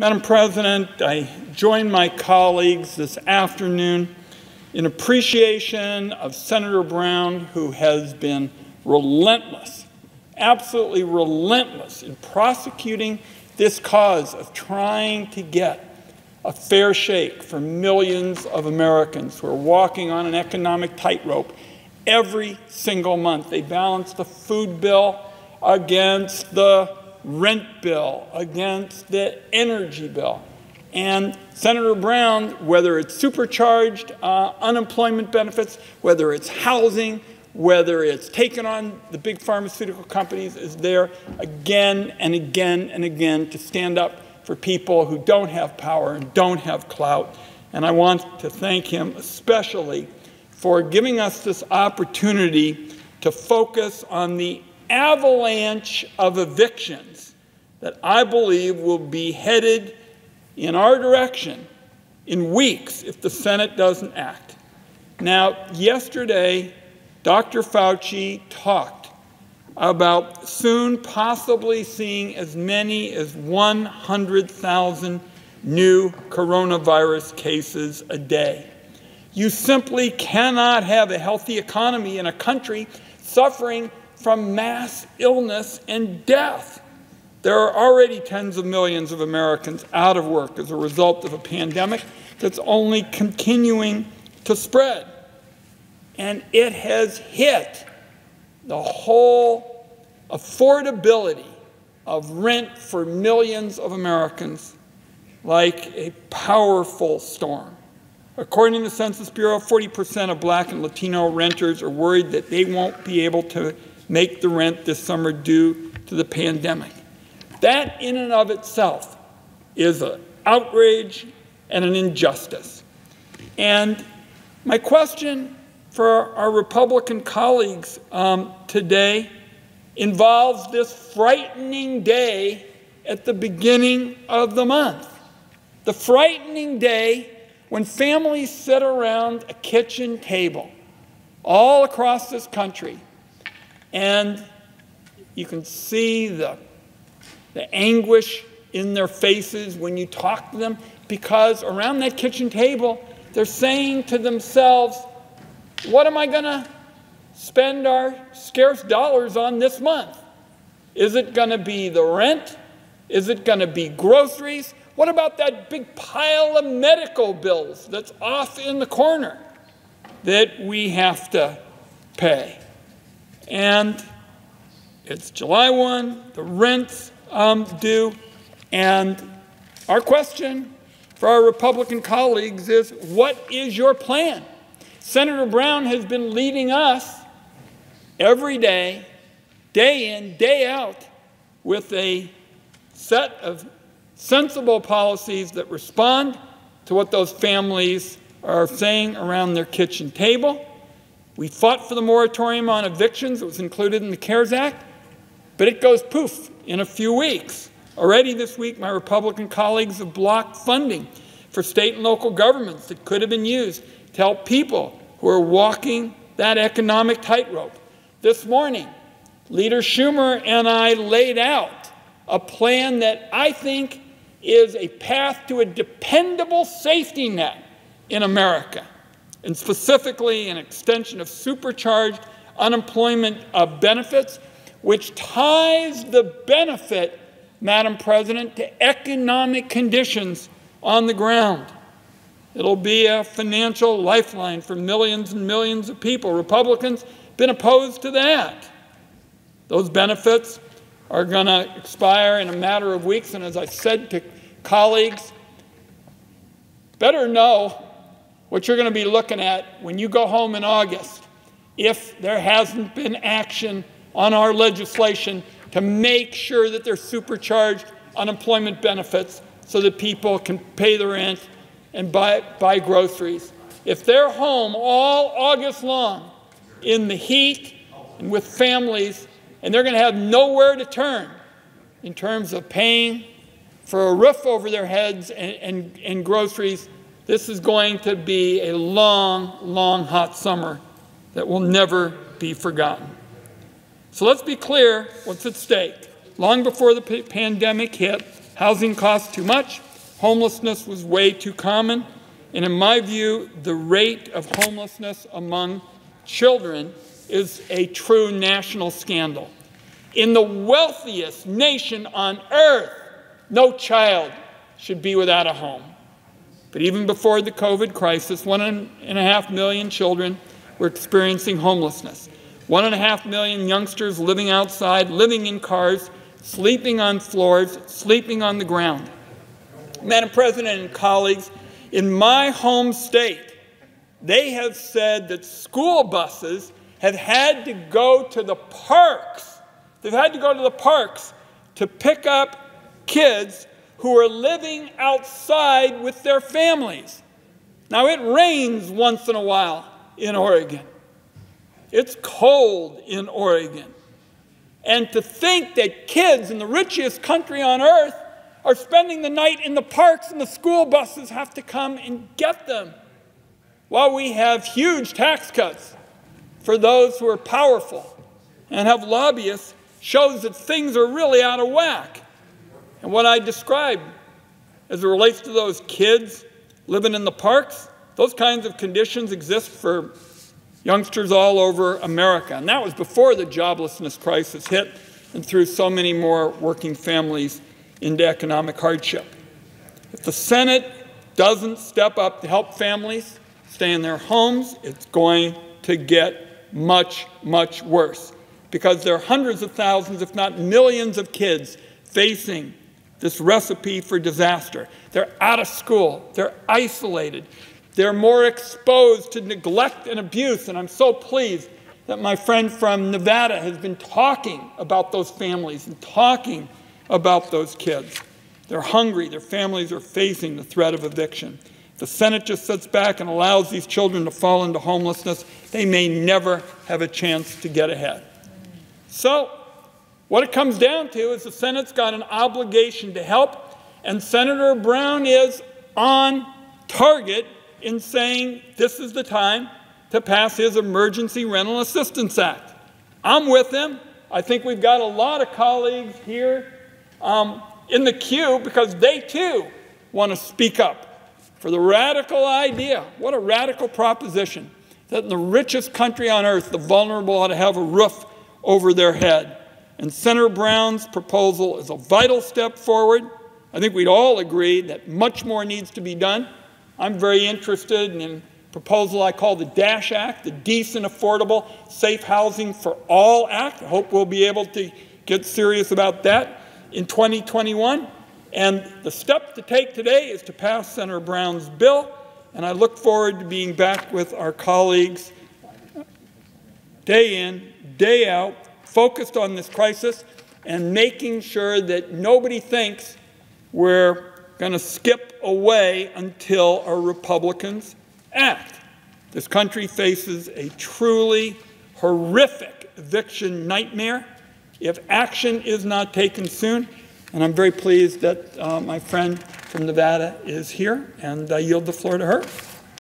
Madam President, I join my colleagues this afternoon in appreciation of Senator Brown, who has been relentless, absolutely relentless in prosecuting this cause of trying to get a fair shake for millions of Americans who are walking on an economic tightrope every single month. They balance the food bill against the rent bill, against the energy bill. And Senator Brown, whether it's supercharged unemployment benefits, whether it's housing, whether it's taken on the big pharmaceutical companies, is there again and again and again to stand up for people who don't have power and don't have clout. And I want to thank him especially for giving us this opportunity to focus on the avalanche of evictions that I believe will be headed in our direction in weeks if the Senate doesn't act. Now, yesterday, Dr. Fauci talked about soon possibly seeing as many as 100,000 new coronavirus cases a day. You simply cannot have a healthy economy in a country suffering from mass illness and death. There are already tens of millions of Americans out of work as a result of a pandemic that's only continuing to spread. And it has hit the whole affordability of rent for millions of Americans like a powerful storm. According to the Census Bureau, 40% of Black and Latino renters are worried that they won't be able to make the rent this summer due to the pandemic. That in and of itself is an outrage and an injustice. And my question for our Republican colleagues today involves this frightening day at the beginning of the month. The frightening day when families sit around a kitchen table all across this country, and you can see the anguish in their faces when you talk to them, because around that kitchen table, they're saying to themselves, what am I going to spend our scarce dollars on this month? Is it going to be the rent? Is it going to be groceries? What about that big pile of medical bills that's off in the corner that we have to pay? And it's July 1, the rent's due, and our question for our Republican colleagues is, what is your plan? Senator Brown has been leading us every day, day in, day out, with a set of sensible policies that respond to what those families are saying around their kitchen table. We fought for the moratorium on evictions that was included in the CARES Act, but it goes poof in a few weeks. Already this week, my Republican colleagues have blocked funding for state and local governments that could have been used to help people who are walking that economic tightrope. This morning, Leader Schumer and I laid out a plan that I think is a path to a dependable safety net in America, and specifically an extension of supercharged unemployment benefits, which ties the benefit, Madam President, to economic conditions on the ground. It'll be a financial lifeline for millions and millions of people. Republicans have been opposed to that. Those benefits are going to expire in a matter of weeks, and as I said to colleagues, better know what you're going to be looking at when you go home in August if there hasn't been action on our legislation to make sure that there's supercharged unemployment benefits so that people can pay the rent and buy groceries. If they're home all August long in the heat and with families, and they're going to have nowhere to turn in terms of paying for a roof over their heads and groceries, this is going to be a long, long, hot summer that will never be forgotten. So let's be clear what's at stake. Long before the pandemic hit, housing costs too much, Homelessness was way too common, and in my view, the rate of homelessness among children is a true national scandal. In the wealthiest nation on earth, no child should be without a home. But even before the COVID crisis, 1.5 million children were experiencing homelessness. 1.5 million youngsters living outside, living in cars, sleeping on floors, sleeping on the ground. Madam President and colleagues, in my home state, they have said that school buses have had to go to the parks. They've had to go to the parks to pick up kids who are living outside with their families. Now, it rains once in a while in Oregon. It's cold in Oregon. And to think that kids in the richest country on earth are spending the night in the parks and the school buses have to come and get them, while we have huge tax cuts for those who are powerful and have lobbyists, shows that things are really out of whack. And what I described as it relates to those kids living in the parks, those kinds of conditions exist for youngsters all over America. And that was before the joblessness crisis hit and threw so many more working families into economic hardship. If the Senate doesn't step up to help families stay in their homes, it's going to get much, much worse, because there are hundreds of thousands, if not millions, of kids facing this recipe for disaster. They're out of school. They're isolated. They're more exposed to neglect and abuse. And I'm so pleased that my friend from Nevada has been talking about those families and talking about those kids. They're hungry. Their families are facing the threat of eviction. If the Senate just sits back and allows these children to fall into homelessness, they may never have a chance to get ahead. So what it comes down to is the Senate's got an obligation to help, and Senator Brown is on target in saying this is the time to pass his Emergency Rental Assistance Act. I'm with him. I think we've got a lot of colleagues here in the queue, because they too want to speak up for the radical idea. What a radical proposition, that in the richest country on earth, the vulnerable ought to have a roof over their head. And Senator Brown's proposal is a vital step forward. I think we'd all agree that much more needs to be done. I'm very interested in a proposal I call the DASH Act, the Decent, Affordable, Safe Housing for All Act. I hope we'll be able to get serious about that in 2021. And the step to take today is to pass Senator Brown's bill, and I look forward to being back with our colleagues day in, day out, focused on this crisis and making sure that nobody thinks we're going to skip away until our Republicans act. This country faces a truly horrific eviction nightmare if action is not taken soon. And I'm very pleased that my friend from Nevada is here, and I yield the floor to her.